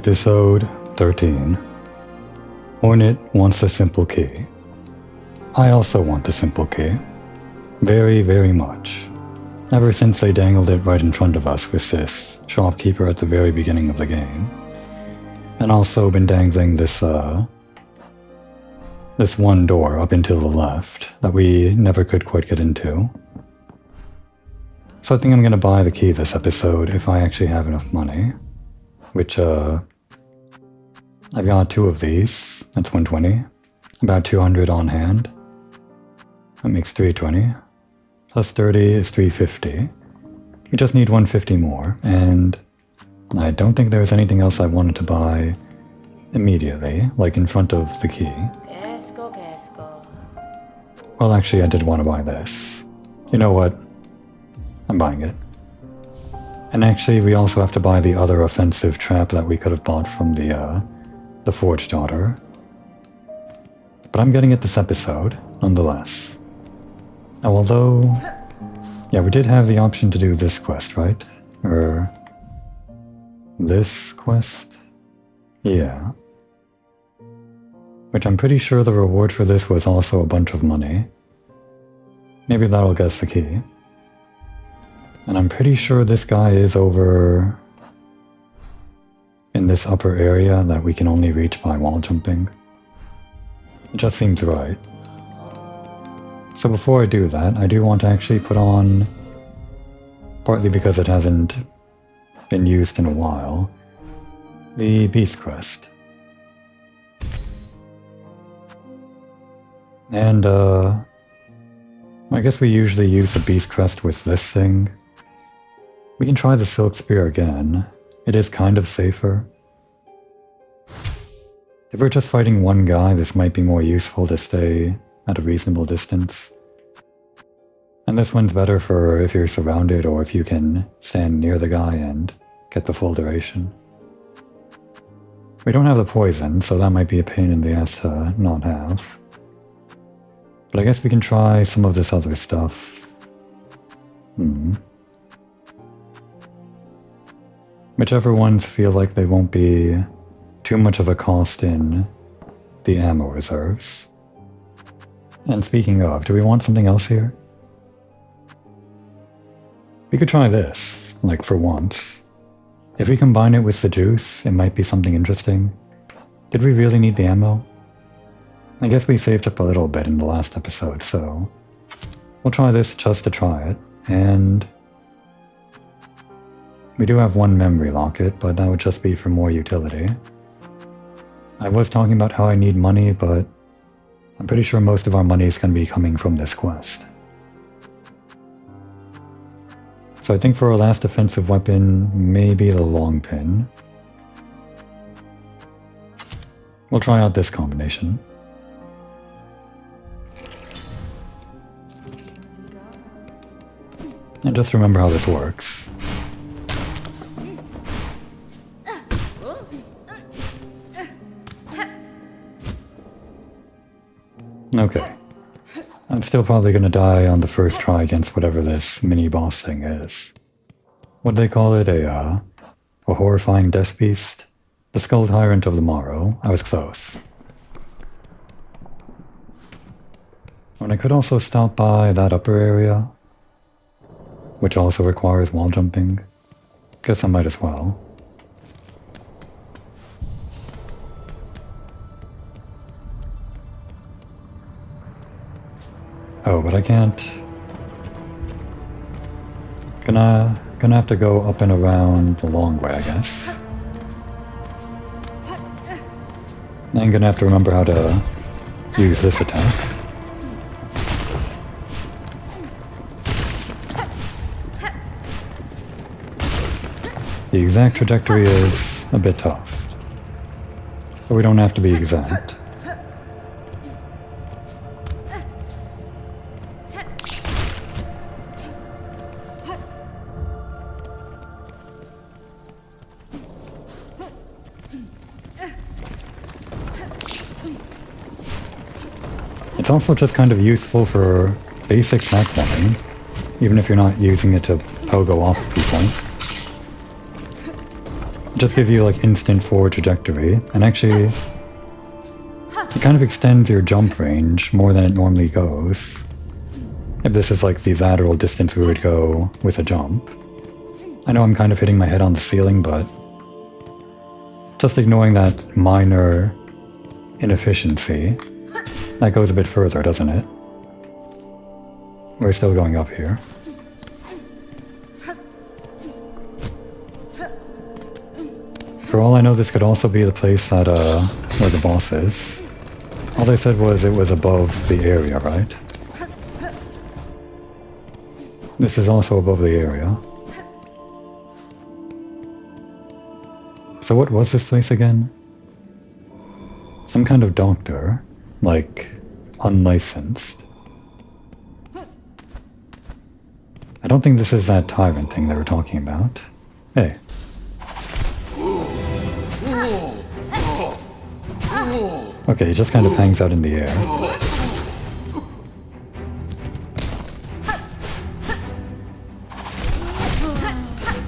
Episode 13. Hornet wants a simple key. I also want the simple key. Very, very much. Ever since they dangled it right in front of us with this shopkeeper at the very beginning of the game. And also been dangling this one door up until the left that we never could quite get into. So I think I'm gonna buy the key this episode if I actually have enough money. Which, I've got 2 of these. That's 120. About 200 on hand. That makes 320. Plus 30 is 350. We just need 150 more, and I don't think there's anything else I wanted to buy immediately, like in front of the key. Well, actually, I did want to buy this. You know what? I'm buying it. And actually, we also have to buy the other offensive trap that we could have bought from the Forge Daughter. But I'm getting it this episode, nonetheless. Although, yeah, we did have the option to do this quest, right? Or this quest? Yeah. Which I'm pretty sure the reward for this was also a bunch of money. Maybe that'll get us the key. And I'm pretty sure this guy is over in this upper area that we can only reach by wall jumping. It just seems right. So before I do that, I do want to actually put on, partly because it hasn't been used in a while, the Beast Crest. And I guess we usually use the Beast Crest with this thing. We can try the Silk Spear again. It is kind of safer. If we're just fighting one guy, this might be more useful to stay at a reasonable distance. And this one's better for if you're surrounded or if you can stand near the guy and get the full duration. We don't have the poison, so that might be a pain in the ass to not have. But I guess we can try some of this other stuff. Whichever ones feel like they won't be too much of a cost in the ammo reserves. And speaking of, do we want something else here? We could try this, like for once. If we combine it with the juice, it might be something interesting. Did we really need the ammo? I guess we saved up a little bit in the last episode, so we'll try this just to try it, and we do have one memory locket, but that would just be for more utility. I was talking about how I need money, but I'm pretty sure most of our money is going to be coming from this quest. So I think for our last offensive weapon, maybe the long pin. We'll try out this combination. And just remember how this works. Okay. I'm still probably gonna die on the first try against whatever this mini-boss thing is. What'd they call it? A horrifying death beast? The Skull Tyrant of the Morrow. I was close. And I could also stop by that upper area, which also requires wall jumping. Guess I might as well. Oh, but I can't. Gonna have to go up and around the long way, I guess. I'm gonna have to remember how to use this attack. The exact trajectory is a bit tough, but we don't have to be exact. It's also just kind of useful for basic platforming, even if you're not using it to pogo off people. just gives you like instant forward trajectory, and actually it kind of extends your jump range more than it normally goes. If this is like the lateral distance we would go with a jump. I know I'm kind of hitting my head on the ceiling, but just ignoring that minor inefficiency, that goes a bit further, doesn't it? We're still going up here. For all I know, this could also be the place that, where the boss is. All they said was it was above the area, right? This is also above the area. So what was this place again? Some kind of doctor, like unlicensed. I don't think this is that tyrant thing they were talking about. Hey. Okay, he just kind of hangs out in the air.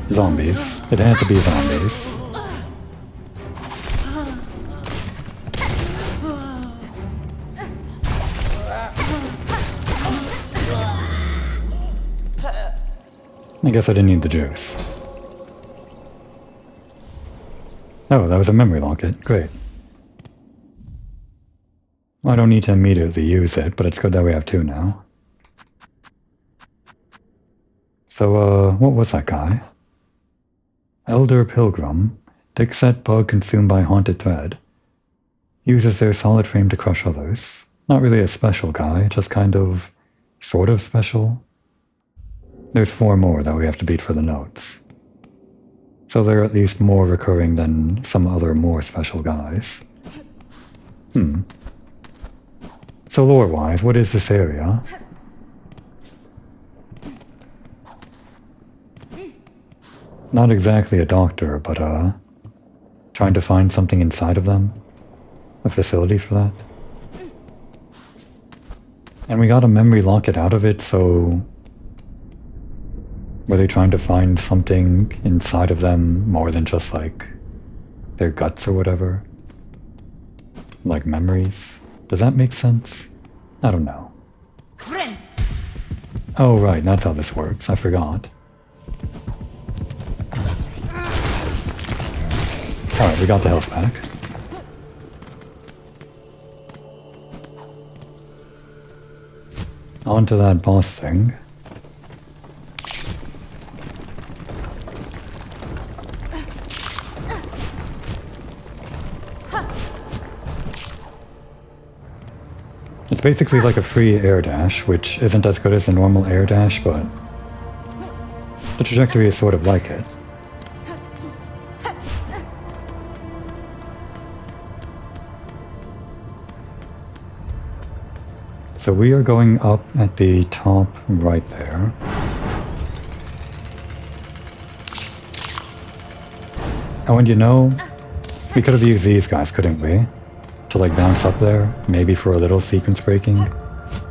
Zombies. It had to be zombies. I guess I didn't need the juice. Oh, that was a memory locket. Great. I don't need to immediately use it, but it's good that we have two now. So, what was that guy? Elder Pilgrim. Dickset bug consumed by haunted thread. Uses their solid frame to crush others. Not really a special guy, just kind of, sort of special. There's 4 more that we have to beat for the notes. So they're at least more recurring than some other more special guys. So lore-wise, what is this area? Not exactly a doctor, but trying to find something inside of them. A facility for that. And we got a memory locket out of it, so were they trying to find something inside of them more than just like their guts or whatever? Like memories? Does that make sense? I don't know. Oh right, that's how this works. I forgot. Alright, we got the health back. On to that boss thing. It's basically like a free air dash, which isn't as good as the normal air dash, but the trajectory is sort of like it. So we are going up at the top right there. Oh, and you know, we could have used these guys, couldn't we? To like bounce up there, maybe for a little sequence breaking.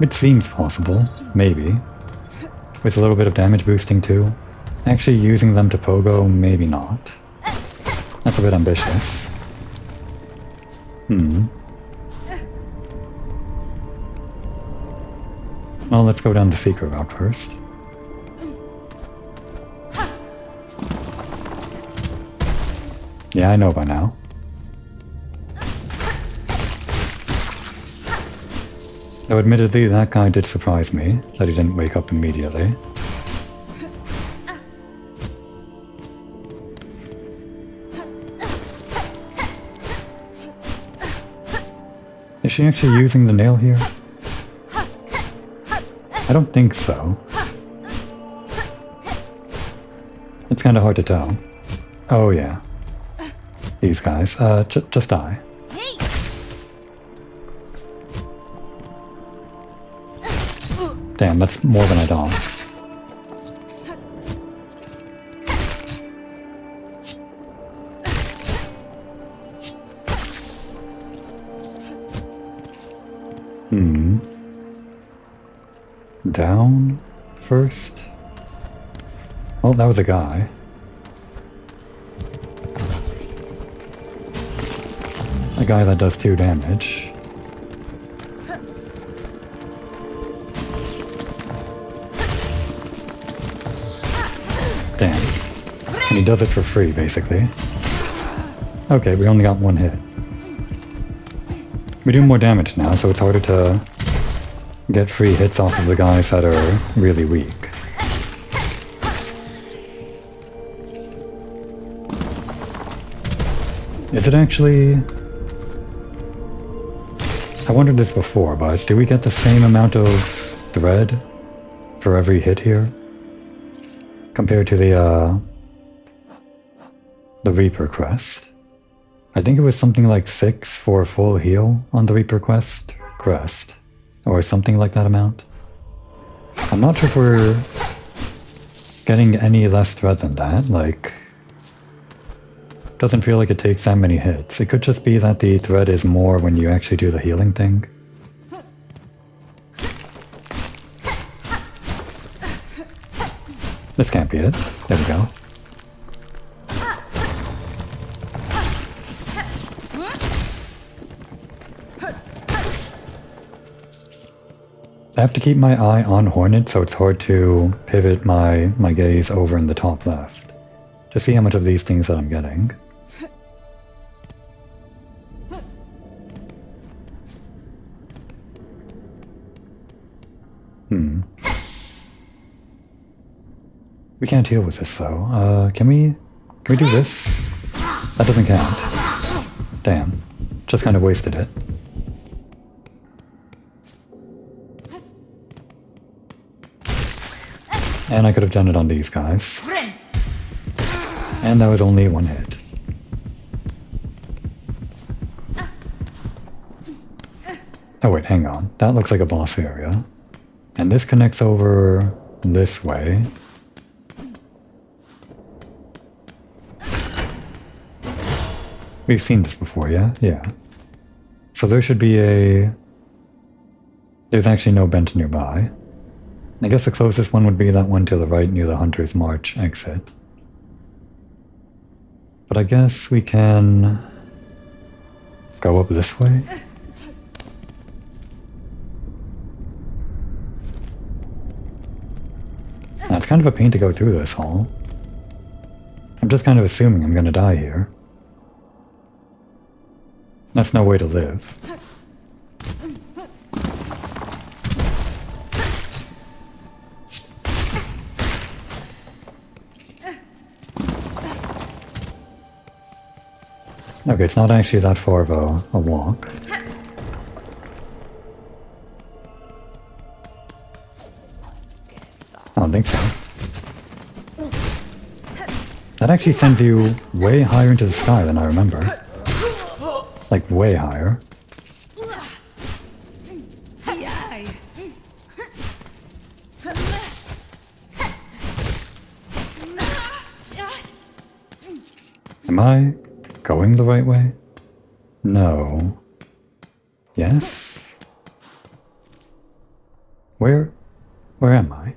It seems possible, maybe. With a little bit of damage boosting too. Actually using them to pogo, maybe not. That's a bit ambitious. Well, let's go down the secret route first. Yeah, I know by now. Though admittedly, that guy did surprise me, that he didn't wake up immediately. Is she actually using the nail here? I don't think so. It's kind of hard to tell. Oh yeah. These guys. Just die. Damn, that's more than I thought. Down first? Well, that was a guy. a guy that does 2 damage. Damn. And he does it for free, basically. Okay, we only got 1 hit. We do more damage now, so it's harder to get free hits off of the guys that are really weak. Is it actually... I wondered this before, but do we get the same amount of thread for every hit here? Compared to the Reaper quest? I think it was something like 6 for a full heal on the Reaper crest, or something like that amount. I'm not sure if we're getting any less thread than that, like... Doesn't feel like it takes that many hits. It could just be that the thread is more when you actually do the healing thing. This can't be it. There we go. I have to keep my eye on Hornet, so it's hard to pivot my gaze over in the top left to see how much of these things that I'm getting. We can't heal with this though. Can we do this? That doesn't count. Damn. Just kind of wasted it. And I could have done it on these guys. And that was only 1 hit. Oh wait, hang on. That looks like a boss area. And this connects over this way. We've seen this before, yeah? Yeah. So there should be a... There's actually no bench nearby. I guess the closest one would be that one to the right near the Hunter's March exit. But I guess we can... go up this way? Now, it's kind of a pain to go through this hall. I'm just kind of assuming I'm gonna die here. That's no way to live. Okay, it's not actually that far of a walk. I don't think so. That actually sends you way higher into the sky than I remember. Like, way higher. Am I going the right way? No. Yes? Where am I?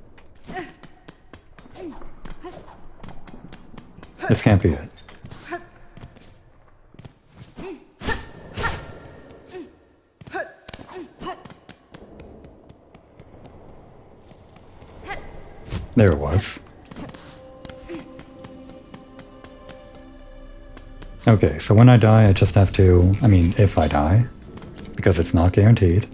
This can't be it. There it was. Okay, so when I die, I just have to... I mean, if I die, because it's not guaranteed.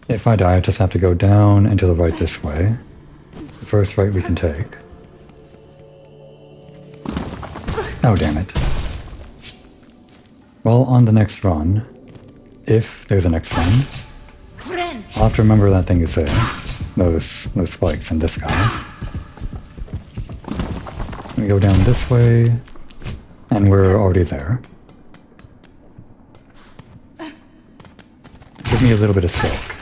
If I die, I just have to go down and to the right this way. The first right we can take. Oh, damn it. Well, on the next run, if there's a next run, I'll have to remember that thing is there. Those spikes in this guy. We go down this way, and we're already there. Give me a little bit of silk.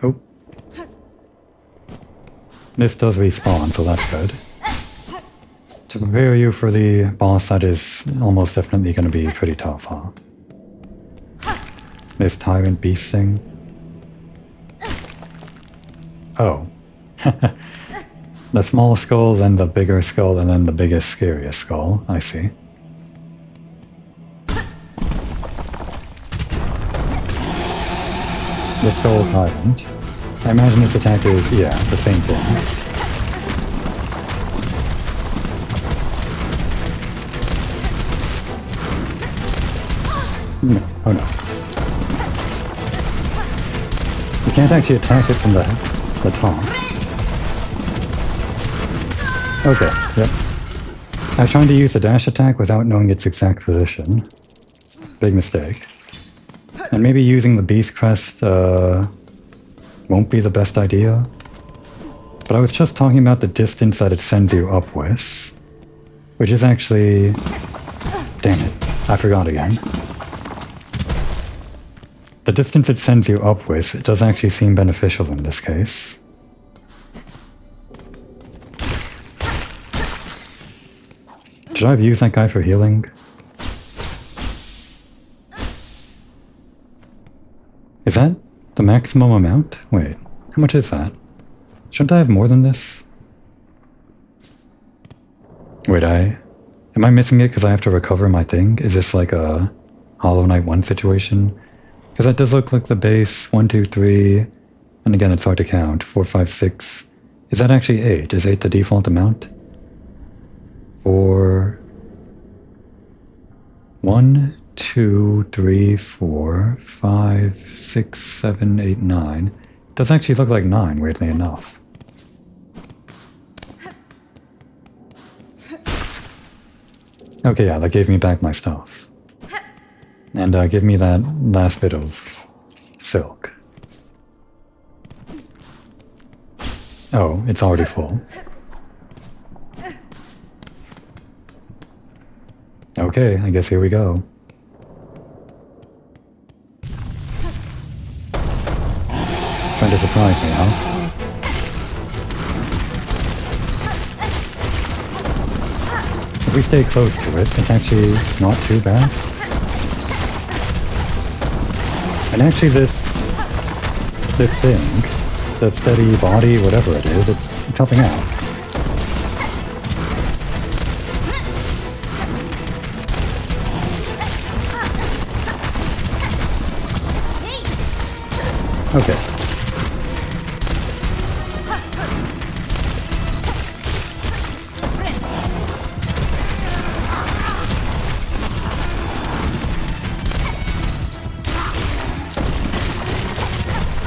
Oh. This does respawn, so that's good. To prepare you for the boss that is almost definitely going to be pretty tough, huh? This tyrant beast thing. Oh. The small skulls and the bigger skull and then the biggest, scariest skull. I see. The Skull Tyrant. I imagine its attack is, yeah, the same thing. No, oh no. You can't actually attack it from the top. Okay, yep. I was trying to use the dash attack without knowing its exact position. Big mistake. And maybe using the Beast Crest won't be the best idea. But I was just talking about the distance that it sends you up with. Which is actually... Damn it, I forgot again. The distance it sends you up with, it does actually seem beneficial in this case. Should I have used that guy for healing? Is that the maximum amount? Wait, how much is that? Shouldn't I have more than this? Wait, am I missing it because I have to recover my thing? Is this like a Hollow Knight 1 situation? Because that does look like the base 1, 2, 3, and again it's hard to count. 4, 5, 6. Is that actually 8? Is 8 the default amount? 4... 1, 2, 3, 4, 5, 6, 7, 8, 9. Does actually look like 9, weirdly enough. Okay, yeah, that gave me back my stuff. And give me that last bit of silk. Oh, it's already full. Okay, I guess here we go. Trying to surprise me, huh? If we stay close to it, it's actually not too bad. And actually this thing, the steady body, whatever it is, it's helping out. Okay.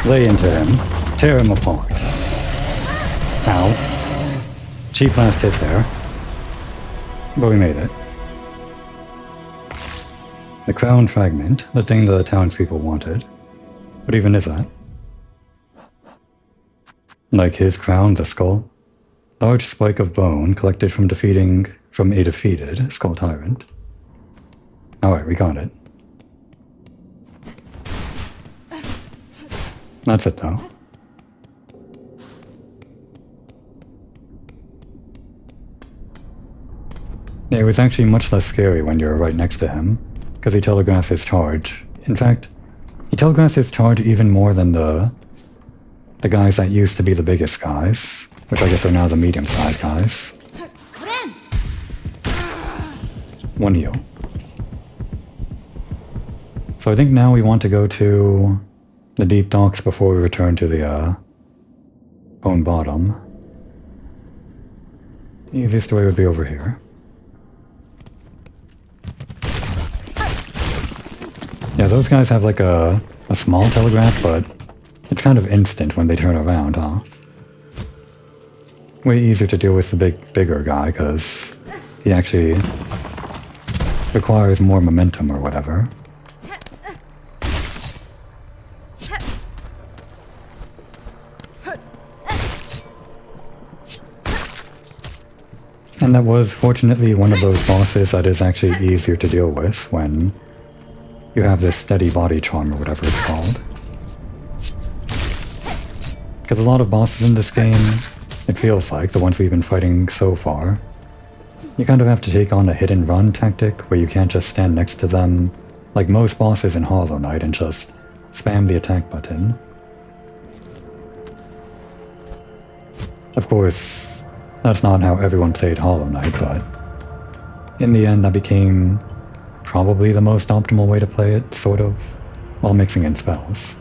Lay into him. Tear him apart. Ow. Cheap last hit there. But we made it. The crown fragment, the thing the townspeople wanted. What even is that? Like his crown, the skull? Large spike of bone collected from a defeated Skull Tyrant. Alright, we got it. That's it though. It was actually much less scary when you're right next to him, because he telegraphs his charge. In fact, he telegraphs his charge even more than the guys that used to be the biggest guys, which I guess are now the medium-sized guys. One heal. So I think now we want to go to the deep docks before we return to the Bone Bottom. The easiest way would be over here. Yeah, those guys have like a small telegraph, but it's kind of instant when they turn around, huh? Way easier to deal with the bigger guy, because he actually requires more momentum or whatever. And that was fortunately one of those bosses that is actually easier to deal with when you have this steady body charm or whatever it's called. Because a lot of bosses in this game, it feels like, the ones we've been fighting so far, you kind of have to take on a hit and run tactic where you can't just stand next to them like most bosses in Hollow Knight and just spam the attack button. Of course, that's not how everyone played Hollow Knight, but in the end that became probably the most optimal way to play it, sort of, while mixing in spells.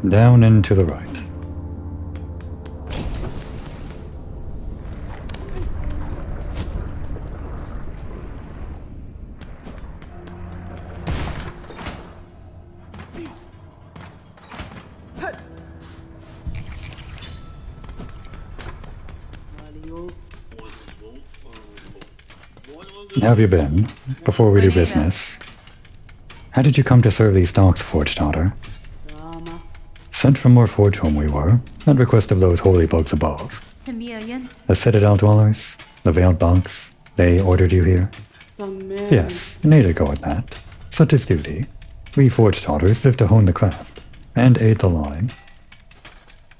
Down and to the right. How have you been? Before we do business. How did you come to serve these dogs, Forge Daughter? Sent from where Forge home we were, at request of those holy bugs above. The Citadel dwellers, the veiled bugs, they ordered you here? Yes, an aid go at that. Such is duty. We Forge Daughters live to hone the craft, and aid the line.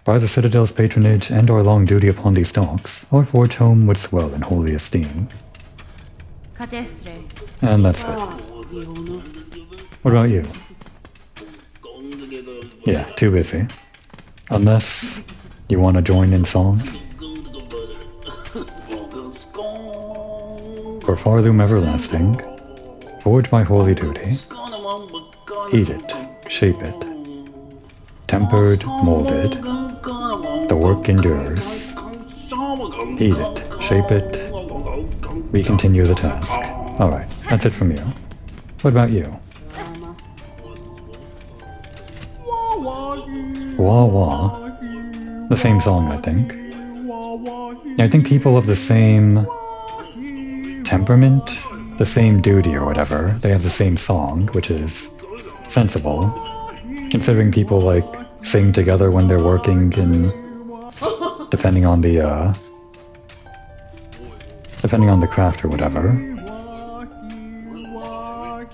By the Citadel's patronage and our long duty upon these dogs, our Forge home would swell in holy esteem. And that's it. What about you? Yeah, too busy. Unless you want to join in song? For Farloom everlasting, forged by holy duty, heat it, shape it, tempered, molded, the work endures. Heat it, shape it, we continue the task. Alright, that's it from you. What about you? Wah wah. The same song, I think. Yeah, I think people of the same temperament, the same duty or whatever, they have the same song, which is sensible. Considering people like sing together when they're working and depending on the craft or whatever.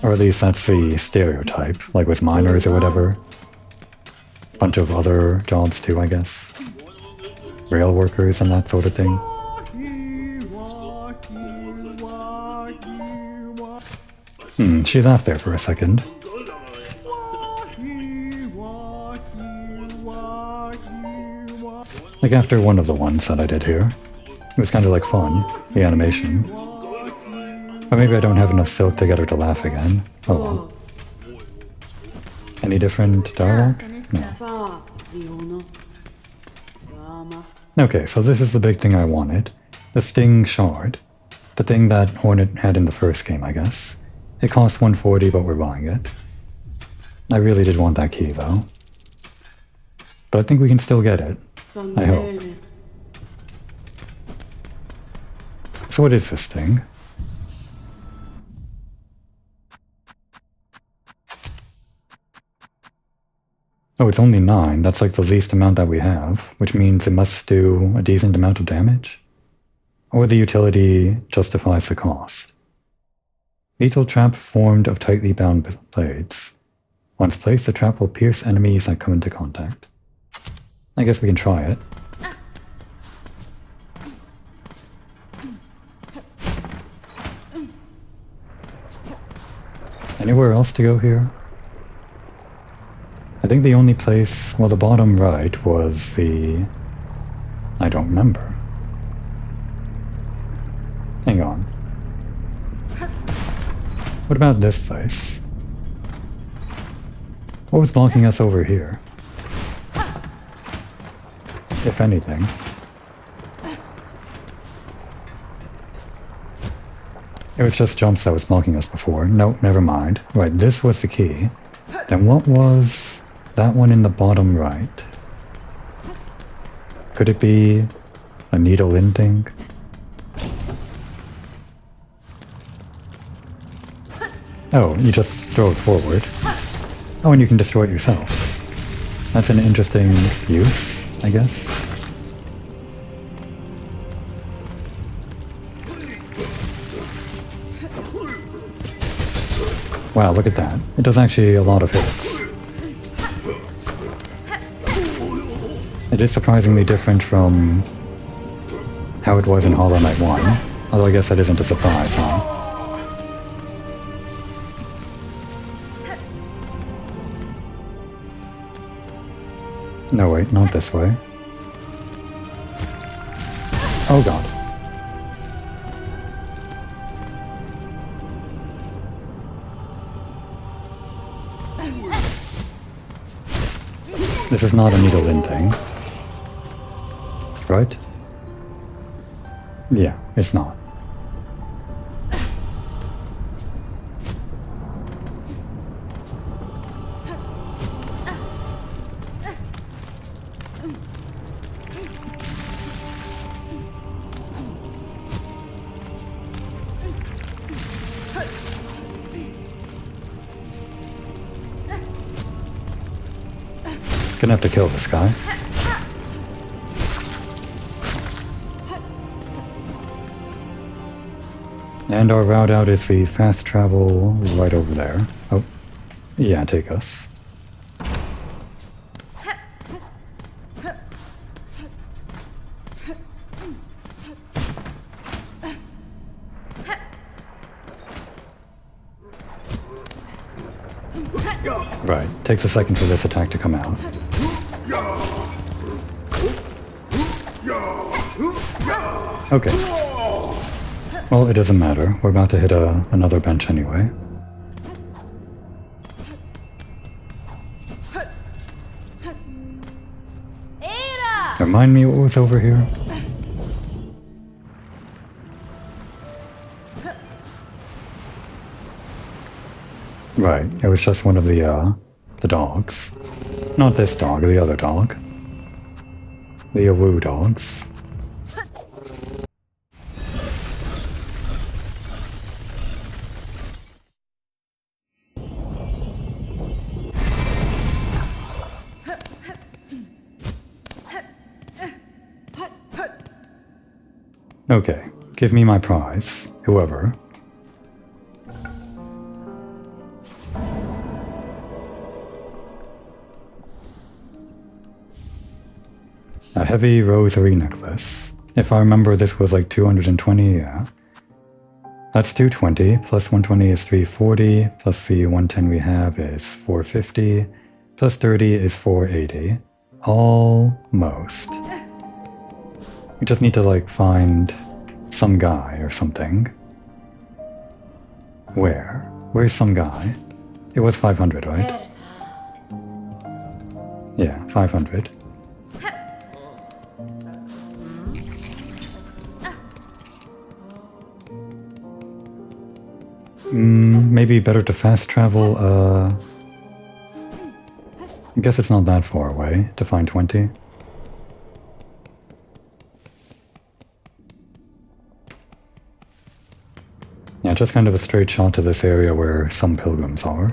Or at least that's the stereotype, like with miners or whatever. Bunch of other jobs too, I guess. Rail workers and that sort of thing. She laughed there for a second. Like after one of the ones that I did here. It was kind of like fun, the animation. Or maybe I don't have enough silk to get her to laugh again. Oh well. Any different dialogue? No. Okay, so this is the big thing I wanted. The Sting Shard. The thing that Hornet had in the first game, I guess. It cost 140, but we're buying it. I really did want that key, though. But I think we can still get it. I hope. So what is this thing? Oh, it's only 9. That's like the least amount that we have, which means it must do a decent amount of damage. Or the utility justifies the cost. Lethal trap formed of tightly bound blades. Once placed, the trap will pierce enemies that come into contact. I guess we can try it. Anywhere else to go here? I think the only place, well, the bottom right was the... I don't remember. Hang on. What about this place? What was blocking us over here? If anything. It was just jumps that was blocking us before. Nope, never mind. Right, this was the key. Then what was that one in the bottom right? Could it be a needle in thing? Oh, you just throw it forward. Oh, and you can destroy it yourself. That's an interesting use, I guess. Wow, look at that. It does actually a lot of hits. It is surprisingly different from how it was in Hollow Knight 1. Although I guess that isn't a surprise, huh? No, wait, not this way. Oh god. This is not a needle inting. Right? Yeah, it's not. Gonna have to kill this guy. And our route out is the fast travel right over there. Oh, yeah, take us. Right, takes a second for this attack to come out. Okay. Well, it doesn't matter. We're about to hit another bench anyway. Remind me what was over here? Right, it was just one of the dogs. Not this dog, the other dog. The Awu dogs. Okay, give me my prize, whoever. A heavy rosary necklace. If I remember, this was like 220, yeah. That's 220, plus 120 is 340, plus the 110 we have is 450, plus 30 is 480. Almost. We just need to, like, find some guy or something. Where? Where's some guy? It was 500, right? Yeah, 500. Maybe better to fast travel, I guess it's not that far away to find 20. Yeah, just kind of a straight shot to this area where some pilgrims are.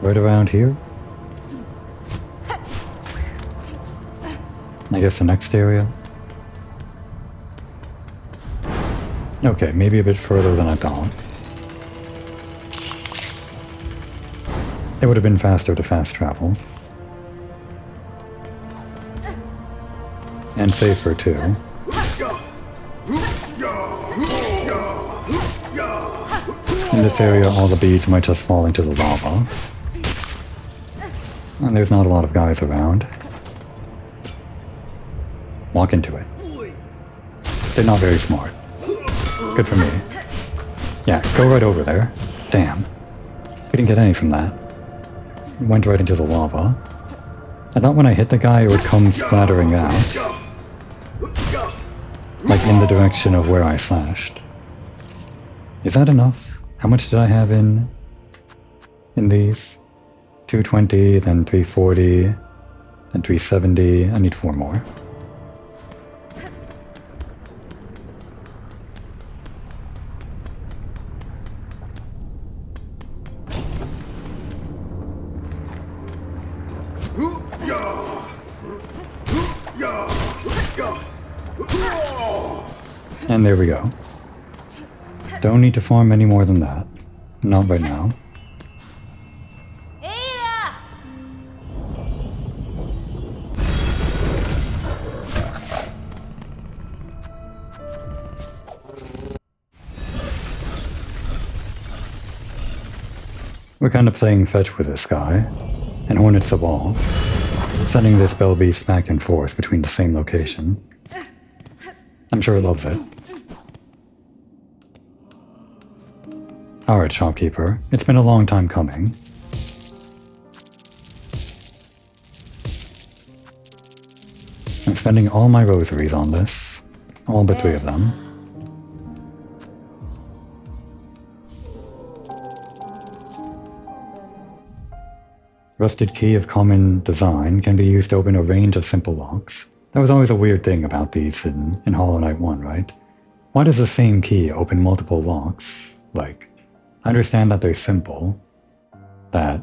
Right around here? I guess the next area? Okay, maybe a bit further than I thought. It would have been faster to fast travel. And safer too. In this area, all the beads might just fall into the lava. And there's not a lot of guys around. Walk into it. They're not very smart. Good for me. Yeah, go right over there. Damn. We didn't get any from that. Went right into the lava. I thought when I hit the guy it would come splattering out. Like in the direction of where I slashed. Is that enough? How much did I have in these? 220, then 340, then 370. I need 4 more. And there we go. Don't need to farm any more than that. Not right now. We're kind of playing fetch with this guy, and Hornets the ball, sending this bell beast back and forth between the same location. I'm sure it loves it. Alright, shopkeeper. It's been a long time coming. I'm spending all my rosaries on this. All but 3 of them. Rusted key of common design can be used to open a range of simple locks. That was always a weird thing about these in Hollow Knight 1, right? Why does the same key open multiple locks? Like, I understand that they're simple, that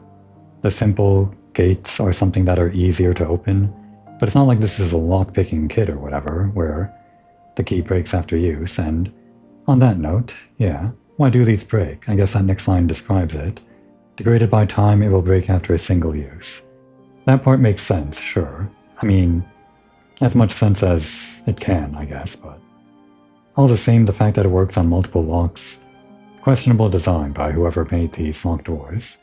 the simple gates are something that are easier to open, but it's not like this is a lock-picking kit or whatever, where the key breaks after use, and on that note, yeah, why do these break? I guess that next line describes it. Degraded by time, it will break after a single use. That part makes sense, sure. I mean, as much sense as it can, I guess, but all the same, the fact that it works on multiple locks, questionable design by whoever made these lock doors.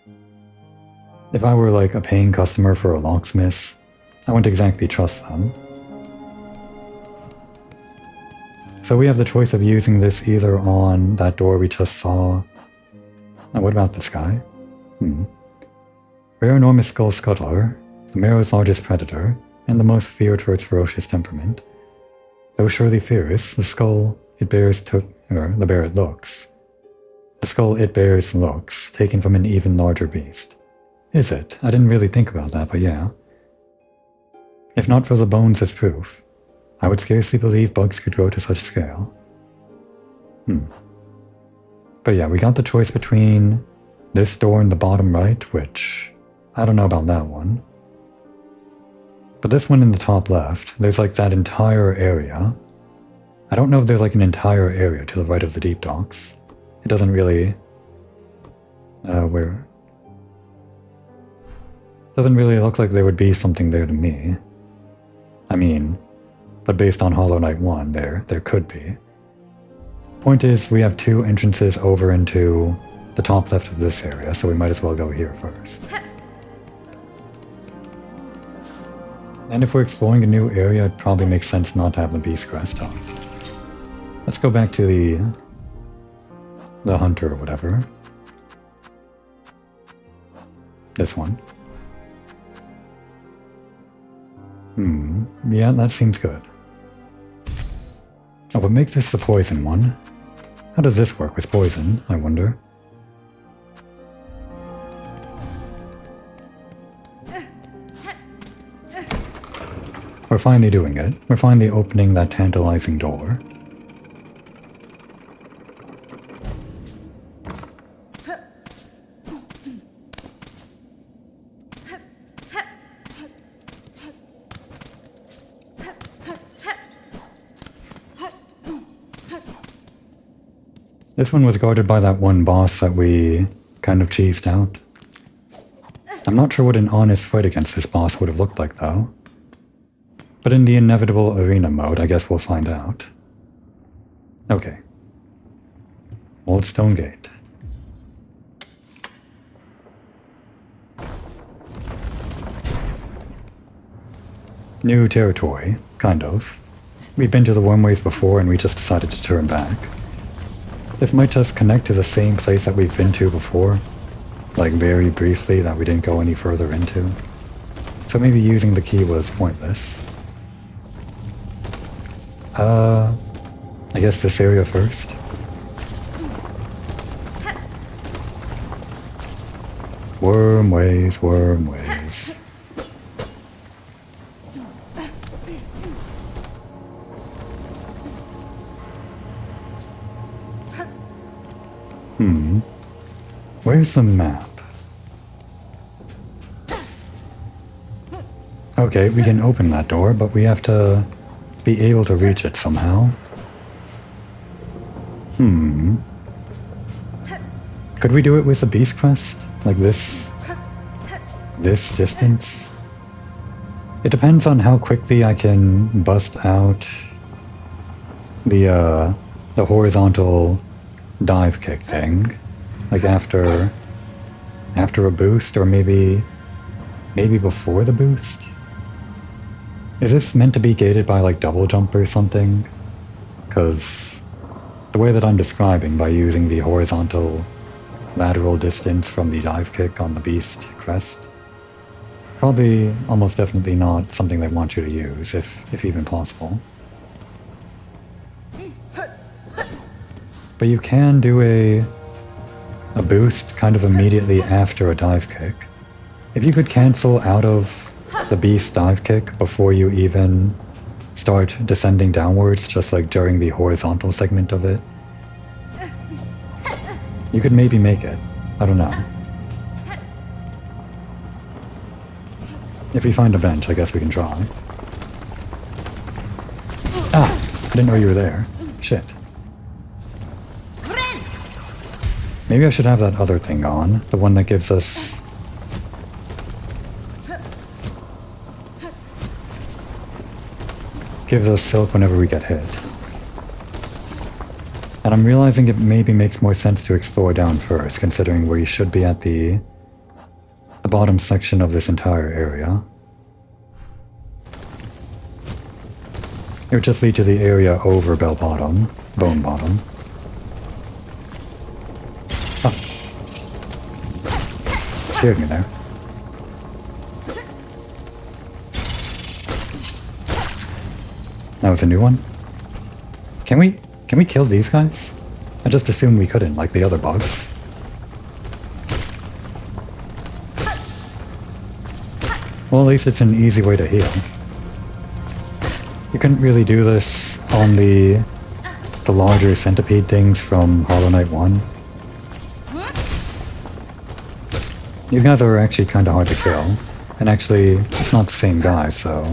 If I were like a paying customer for a locksmith, I wouldn't exactly trust them. So we have the choice of using this either on that door we just saw. Now what about this guy? Rare enormous skull scuttler, the Marrow's largest predator, and the most feared for its ferocious temperament. Though surely fierce, the skull it bears the bear it looks. The skull it bears looks, taken from an even larger beast. Is it? I didn't really think about that, but yeah. If not for the bones as proof, I would scarcely believe bugs could grow to such scale. But yeah, we got the choice between this door in the bottom right, which I don't know about that one. But this one in the top left, there's like that entire area. I don't know if there's like an entire area to the right of the deep docks. It doesn't really... doesn't really look like there would be something there to me. I mean, but based on Hollow Knight 1, there could be. Point is, we have 2 entrances over into the top left of this area, so we might as well go here first. And if we're exploring a new area, it probably makes sense not to have the beast crest on. Let's go back to the hunter or whatever. This one. Yeah, that seems good. Oh, what makes this the poison one? How does this work with poison, I wonder? We're finally doing it. We're finally opening that tantalizing door. This one was guarded by that one boss that we kind of cheesed out. I'm not sure what an honest fight against this boss would have looked like though. But in the inevitable arena mode, I guess we'll find out. Okay. Old stone gate. New territory, kind of. We've been to the wormways before and we just decided to turn back. This might just connect to the same place that we've been to before, like very briefly that we didn't go any further into. So maybe using the key was pointless. I guess this area first. Wormways, wormways. Where's the map? Okay, we can open that door, but we have to be able to reach it somehow. Could we do it with the beast crest? Like this distance? It depends on how quickly I can bust out the horizontal dive kick thing. Like after a boost, or maybe before the boost? Is this meant to be gated by like double jump or something? Because the way that I'm describing by using the horizontal lateral distance from the dive kick on the beast crest. Probably almost definitely not something they want you to use, if even possible. But you can do a boost kind of immediately after a dive kick. If you could cancel out of the beast dive kick before you even start descending downwards, just like during the horizontal segment of it, you could maybe make it. I don't know. If we find a bench, I guess we can try. Ah! I didn't know you were there. Shit. Maybe I should have that other thing on. The one that gives us... gives us silk whenever we get hit. And I'm realizing it maybe makes more sense to explore down first, considering we should be at the bottom section of this entire area. It would just lead to the area over Bone Bottom. Oh. Scared me there. That was a new one? Can we kill these guys? I just assumed we couldn't, like the other bugs. Well, at least it's an easy way to heal. You couldn't really do this on the larger centipede things from Hollow Knight 1. These guys are actually kind of hard to kill. And actually, it's not the same guy, so...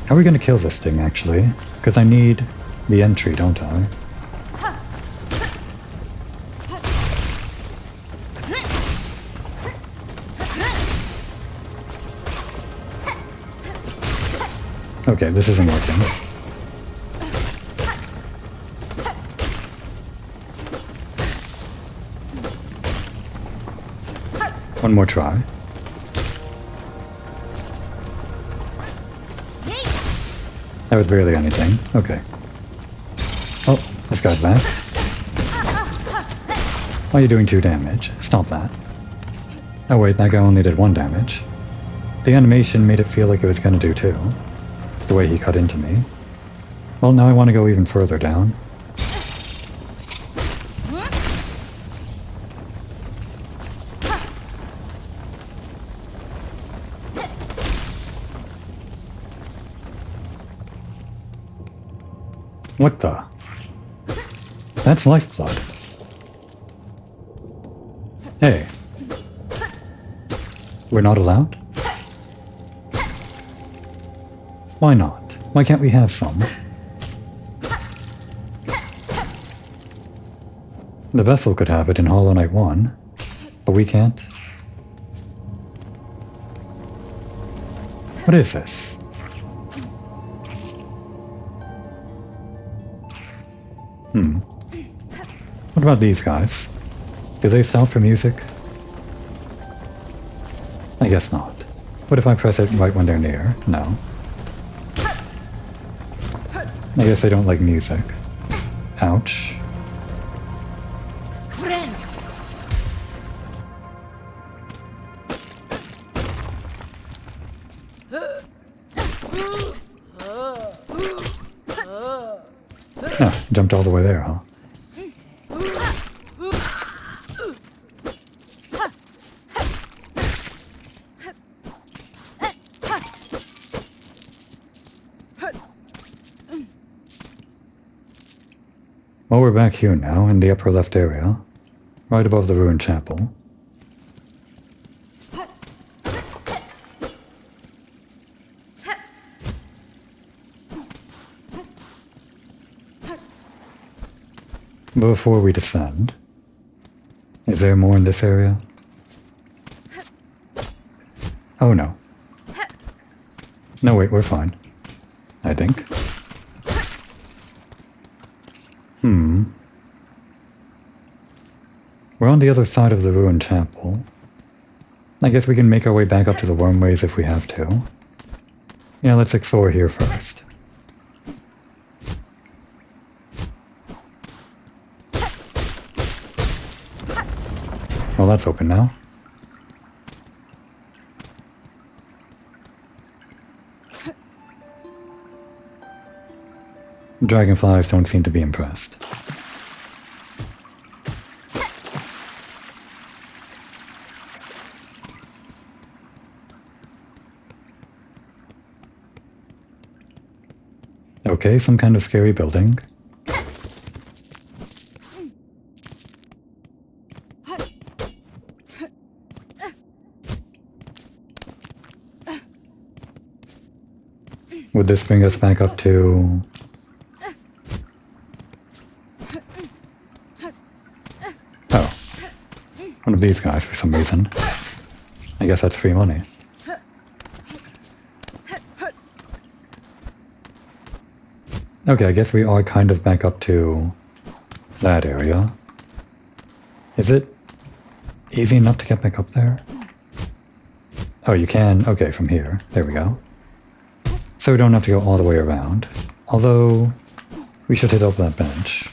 How are we going to kill this thing, actually? Because I need the entry, don't I? Okay, this isn't working. One more try. That was barely anything. Okay. Oh, this guy's back. Why are you doing 2 damage? Stop that. Oh wait, that guy only did 1 damage. The animation made it feel like it was gonna do 2. The way he cut into me. Well, now I want to go even further down. What the? That's lifeblood. Hey. We're not allowed? Why not? Why can't we have some? The vessel could have it in Hollow Knight 1, but we can't. What is this? What about these guys? Do they stop for music? I guess not. What if I press it right when they're near? No. I guess I don't like music. Ouch. Ah, jumped all the way there, huh? Well, we're back here now, in the upper left area, right above the ruined chapel. Before we descend, is there more in this area? Oh no. No, wait, we're fine. I think. We're on the other side of the ruined chapel. I guess we can make our way back up to the wormways if we have to. Yeah, let's explore here first. that's open now. Dragonflies don't seem to be impressed. Okay, some kind of scary building. Would this bring us back up to... Oh. One of these guys for some reason. I guess that's free money. Okay, I guess we are kind of back up to that area. Is it easy enough to get back up there? Oh, you can. Okay, from here. There we go. So we don't have to go all the way around. Although, we should hit up that bench.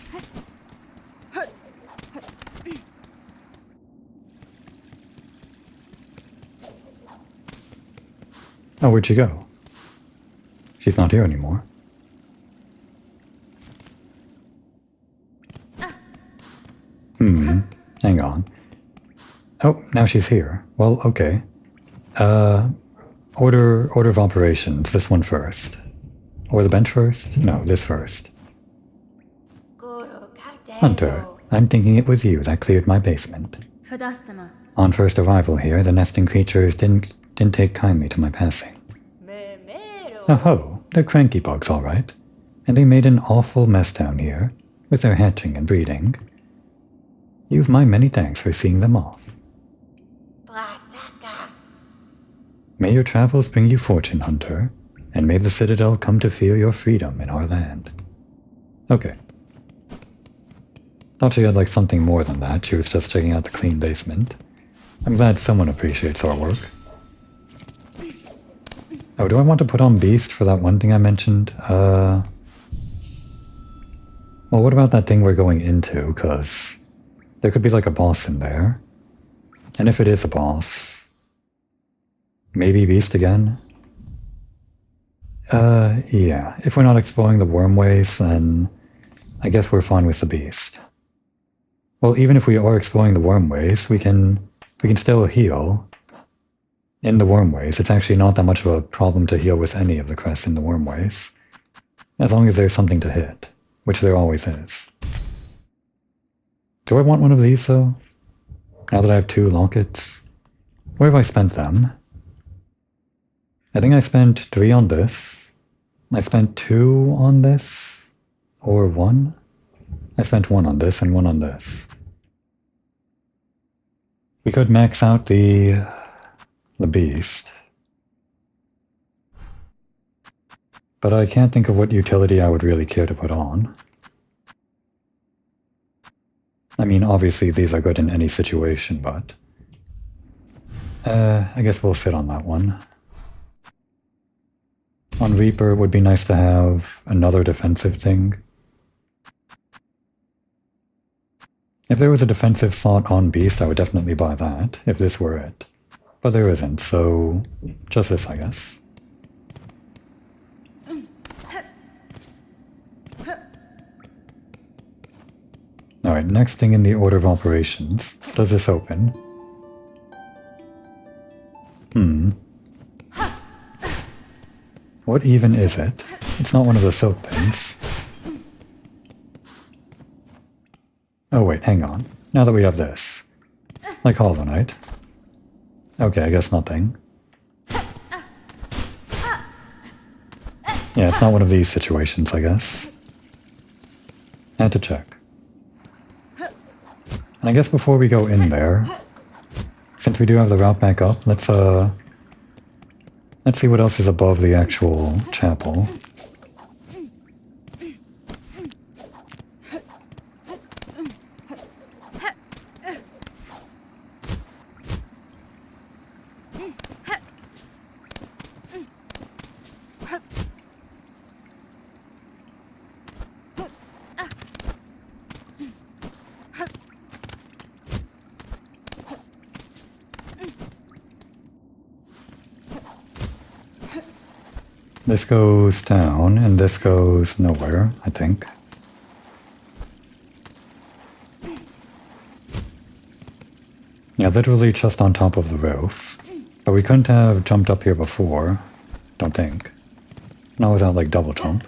Oh, where'd she go? She's not here anymore. Hang on. Oh, now she's here. Well, okay. Order of operations. This one first. Or the bench first? No, this first. Hunter, I'm thinking it was you that cleared my basement. On first arrival here, the nesting creatures didn't take kindly to my passing. Oh, they're cranky bugs, all right. And they made an awful mess down here, with their hatching and breeding. You've my many thanks for seeing them off. May your travels bring you fortune, Hunter, and may the Citadel come to fear your freedom in our land. Okay. Thought she had like something more than that. She was just checking out the clean basement. I'm glad someone appreciates our work. Oh, do I want to put on Beast for that one thing I mentioned? Well, what about that thing we're going into? Because there could be like a boss in there. And if it is a boss, maybe Beast again? Yeah. If we're not exploring the wormways, then I guess we're fine with the Beast. Well, even if we are exploring the wormways, we can still heal in the wormways. It's actually not that much of a problem to heal with any of the crests in the wormways, as long as there's something to hit, which there always is. Do I want one of these, though? Now that I have 2 lockets? Where have I spent them? I think I spent 3 on this. I spent 2 on this. Or 1? I spent 1 on this and 1 on this. We could max out the Beast. But I can't think of what utility I would really care to put on. I mean, obviously these are good in any situation, but... I guess we'll sit on that one. On Reaper, it would be nice to have another defensive thing. If there was a defensive slot on Beast, I would definitely buy that, if this were it. But there isn't, so just this, I guess. Alright, next thing in the order of operations. Does this open? What even is it? It's not one of the silk things. Oh wait, hang on. Now that we have this. Like Hollow Knight. Okay, I guess nothing. Yeah, it's not one of these situations, I guess. Had to check. And I guess before we go in there, since we do have the route back up, let's see what else is above the actual chapel. This goes down, and this goes nowhere, I think. Yeah, literally just on top of the roof. But we couldn't have jumped up here before, don't think. Now is that like double jump?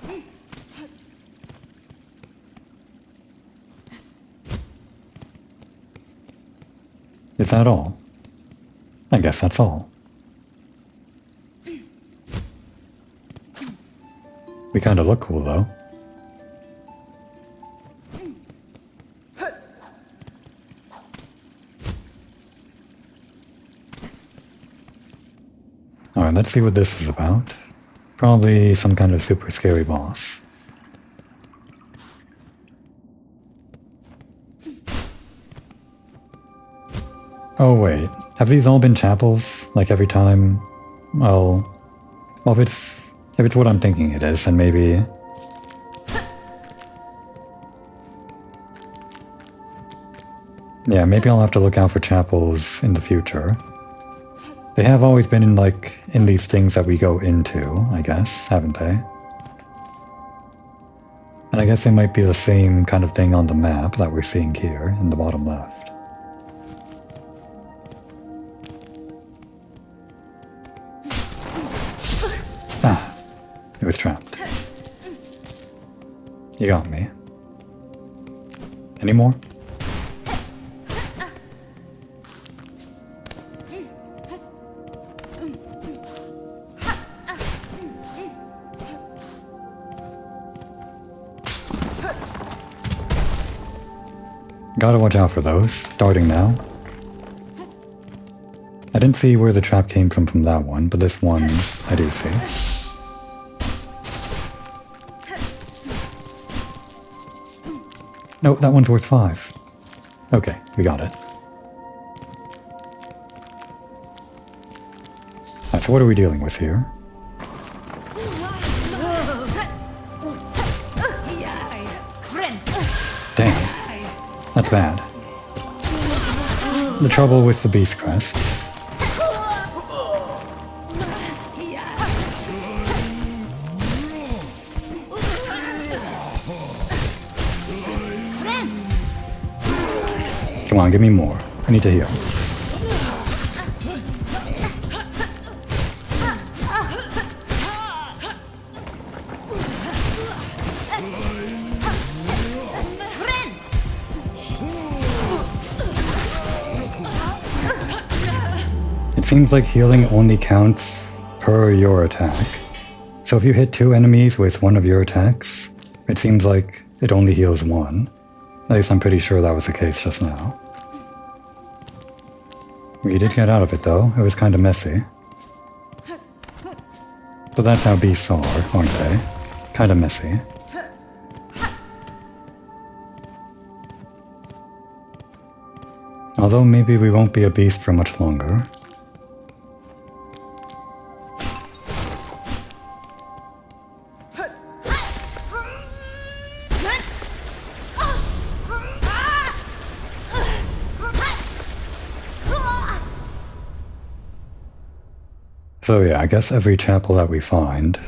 Is that all? I guess that's all. We kinda look cool though. Alright, let's see what this is about. Probably some kind of super scary boss. Oh wait, have these all been chapels? Like every time? Well, if it's what I'm thinking it is, then maybe... Yeah, maybe I'll have to look out for chapels in the future. They have always been in these things that we go into, I guess, haven't they? And I guess they might be the same kind of thing on the map that we're seeing here in the bottom left. Ah, it was trapped. You got me. Any more? Gotta watch out for those. Starting now. I didn't see where the trap came from that one, but this one I do see. Nope, that one's worth 5. Okay, we got it. Alright, so what are we dealing with here? Dang. That's bad. The trouble with the beast crest. Come on, give me more. I need to heal. It seems like healing only counts per your attack. So if you hit 2 enemies with one of your attacks, it seems like it only heals 1. At least I'm pretty sure that was the case just now. We did get out of it though, it was kinda messy. But that's how beasts are, aren't they? Kinda messy. Although maybe we won't be a beast for much longer. So yeah, I guess every chapel that we find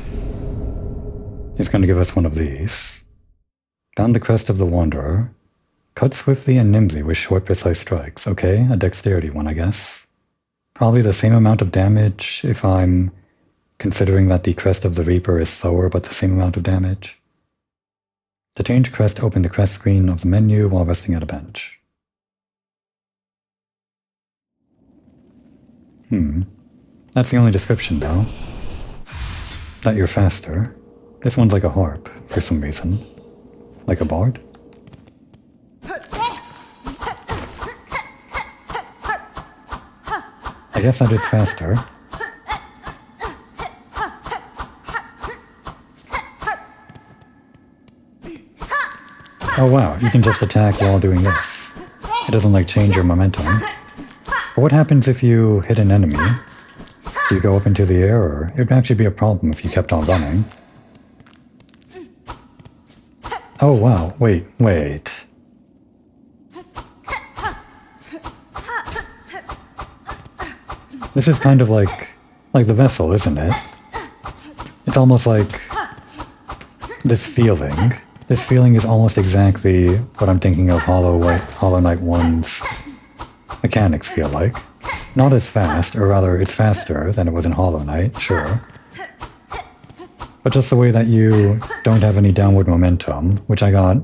is going to give us one of these. Found the crest of the Wanderer. Cut swiftly and nimbly with short, precise strikes. Okay, a dexterity one, I guess. Probably the same amount of damage if I'm considering that the crest of the Reaper is slower but the same amount of damage. To change crest, open the crest screen of the menu while resting at a bench. That's the only description, though. That you're faster. This one's like a harp, for some reason. Like a bard? I guess that is faster. Oh wow, you can just attack while doing this. It doesn't like change your momentum. But what happens if you hit an enemy? Do you go up into the air, or it would actually be a problem if you kept on running? Oh wow, wait. This is kind of like the vessel, isn't it? It's almost like this feeling. This feeling is almost exactly what I'm thinking of Hollow Knight 1's mechanics feel like. Not as fast, or rather it's faster than it was in Hollow Knight, sure. But just the way that you don't have any downward momentum, which I got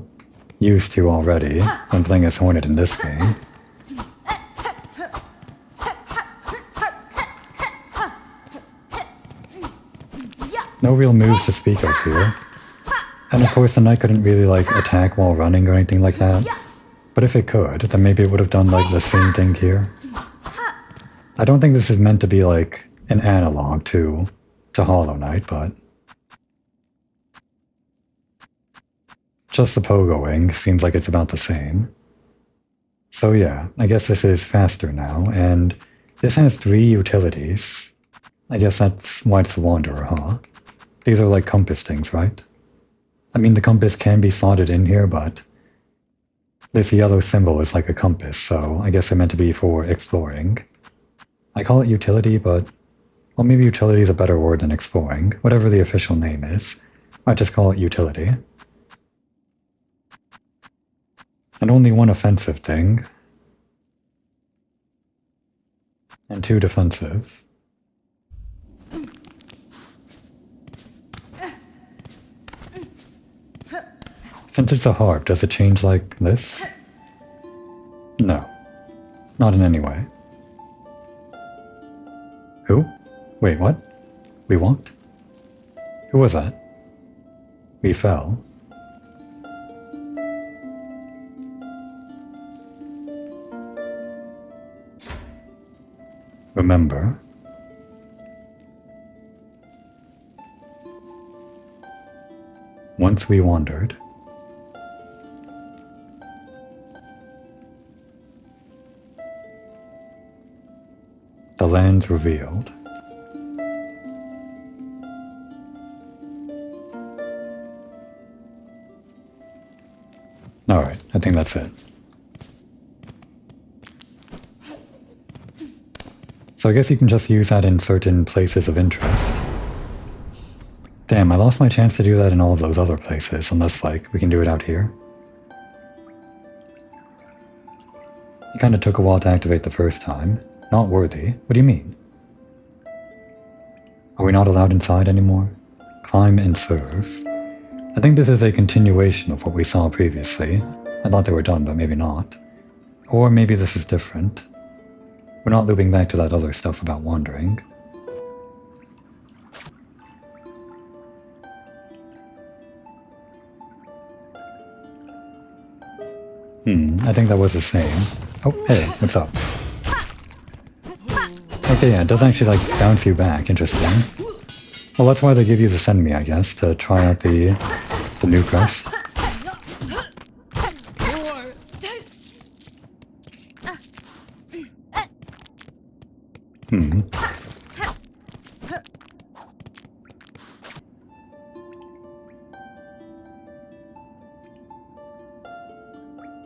used to already when playing as Hornet in this game. No real moves to speak of here. And of course the knight couldn't really like attack while running or anything like that. But if it could, then maybe it would have done like the same thing here. I don't think this is meant to be like an analog to Hollow Knight, but just the pogoing seems like it's about the same. So yeah, I guess this is faster now, and this has 3 utilities. I guess that's why it's the Wanderer, huh? These are like compass things, right? I mean, the compass can be slotted in here, but this yellow symbol is like a compass, so I guess they're meant to be for exploring. I call it utility, but well, maybe utility is a better word than exploring. Whatever the official name is, I just call it utility. And only 1 offensive thing. And 2 defensive. Since it's a harp, does it change like this? No. Not in any way. Who? Wait, what? We walked? Who was that? We fell. Remember. Once we wandered. The lands revealed. Alright, I think that's it. So I guess you can just use that in certain places of interest. Damn, I lost my chance to do that in all of those other places, unless, like, we can do it out here. It kinda took a while to activate the first time. Not worthy? What do you mean? Are we not allowed inside anymore? Climb and serve. I think this is a continuation of what we saw previously. I thought they were done, but maybe not. Or maybe this is different. We're not looping back to that other stuff about wandering. I think that was the same. Oh, hey, what's up? Okay, yeah, it does actually, like, bounce you back. Interesting. Well, that's why they give you the send me, I guess, to try out the new crest.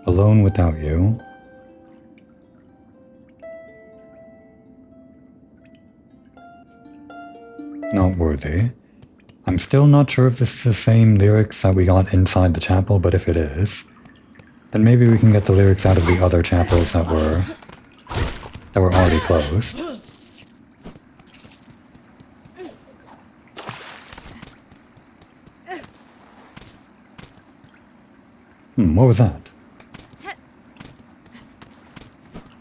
Alone without you. Not worthy. I'm still not sure if this is the same lyrics that we got inside the chapel, but if it is, then maybe we can get the lyrics out of the other chapels that were already closed. What was that?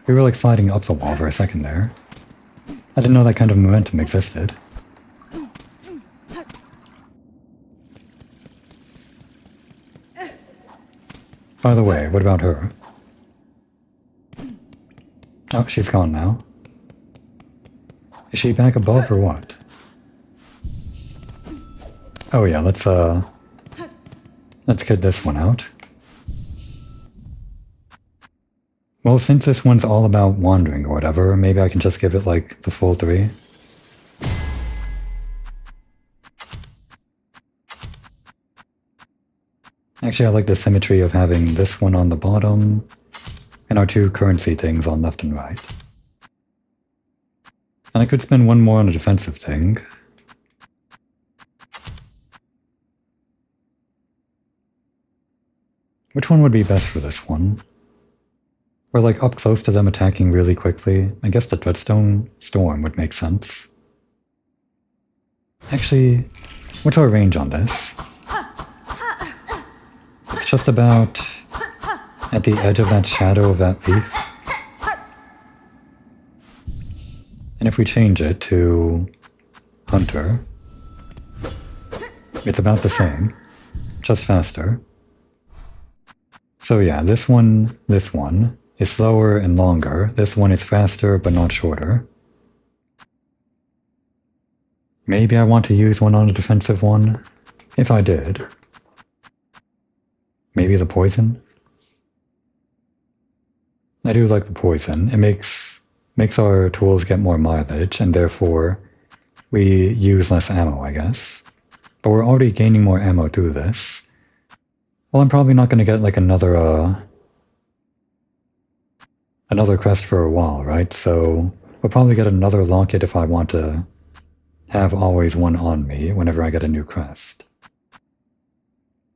We were like sliding up the wall for a second there. I didn't know that kind of momentum existed. By the way, what about her? Oh, she's gone now. Is she back above or what? Oh yeah, let's get this one out. Well, since this one's all about wandering or whatever, maybe I can just give it like the full 3. Actually, I like the symmetry of having this one on the bottom and our 2 currency things on left and right. And I could spend 1 more on a defensive thing. Which one would be best for this one? We're like up close to them attacking really quickly. I guess the Dreadstone Storm would make sense. Actually, what's our range on this? It's just about at the edge of that shadow of that leaf. And if we change it to Hunter, it's about the same, just faster. So yeah, this one is slower and longer. This one is faster but not shorter. Maybe I want to use one on a defensive one. If I did. Maybe the poison? I do like the poison. It makes our tools get more mileage, and therefore we use less ammo, I guess. But we're already gaining more ammo through this. Well, I'm probably not going to get like another crest for a while, right? So we'll probably get another locket if I want to have always one on me whenever I get a new crest.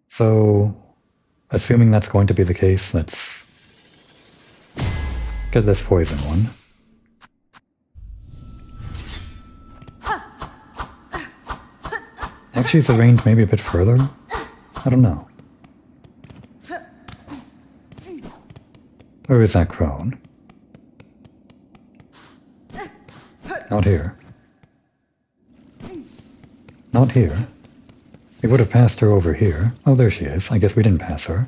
So, assuming that's going to be the case, let's get this poison one. Actually, is the range maybe a bit further? I don't know. Where is that crone? Not here. Not here. We would have passed her over here. Oh, there she is. I guess we didn't pass her.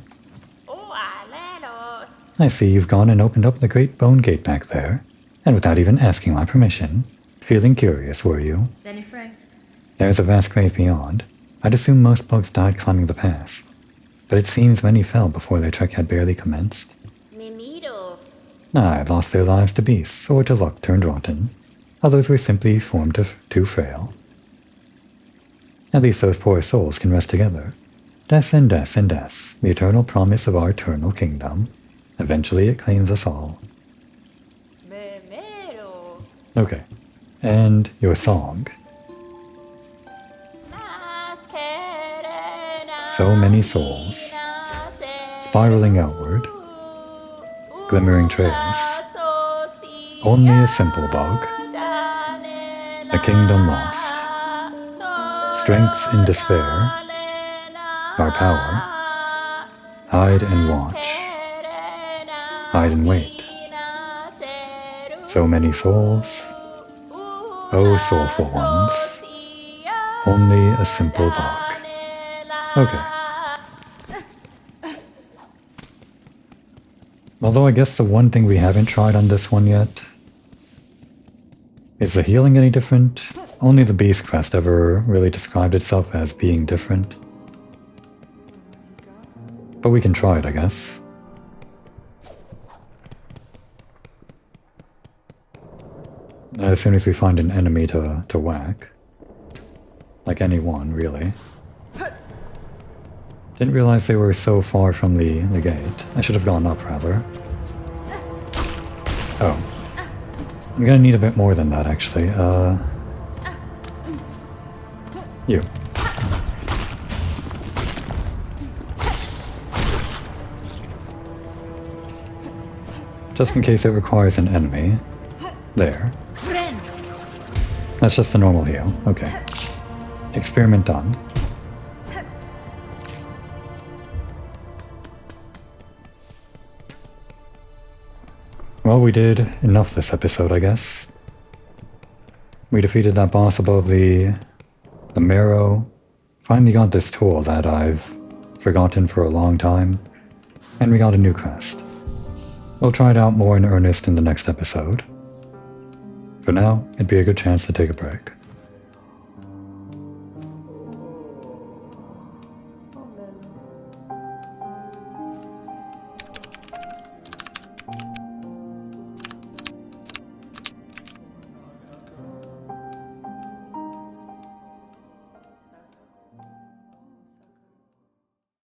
I see you've gone and opened up the great bone gate back there, and without even asking my permission. Feeling curious, were you? There's a vast grave beyond. I'd assume most bugs died climbing the pass, but it seems many fell before their trek had barely commenced. I've lost their lives to beasts, or to luck turned rotten. Others were simply formed too frail. At least those poor souls can rest together. Death and death and death, the eternal promise of our eternal kingdom. Eventually it claims us all. Okay, and your song. So many souls, spiraling outward, glimmering trails. Only a simple bug. A kingdom lost. Strengths in despair. Our power. Hide and watch. Hide and wait. So many souls. Oh, soulful ones. Only a simple bug. Okay. Although I guess the one thing we haven't tried on this one yet... Is the healing any different? Only the Beast Crest ever really described itself as being different. But we can try it, I guess. As soon as we find an enemy to whack. Like anyone, really. Didn't realize they were so far from the gate. I should have gone up, rather. Oh. I'm gonna need a bit more than that, actually. You. Just in case it requires an enemy. There. That's just the normal heal. Okay. Experiment done. Well, we did enough this episode, I guess. We defeated that boss above the marrow. Finally got this tool that I've forgotten for a long time. And we got a new crest. We'll try it out more in earnest in the next episode. For now, it'd be a good chance to take a break.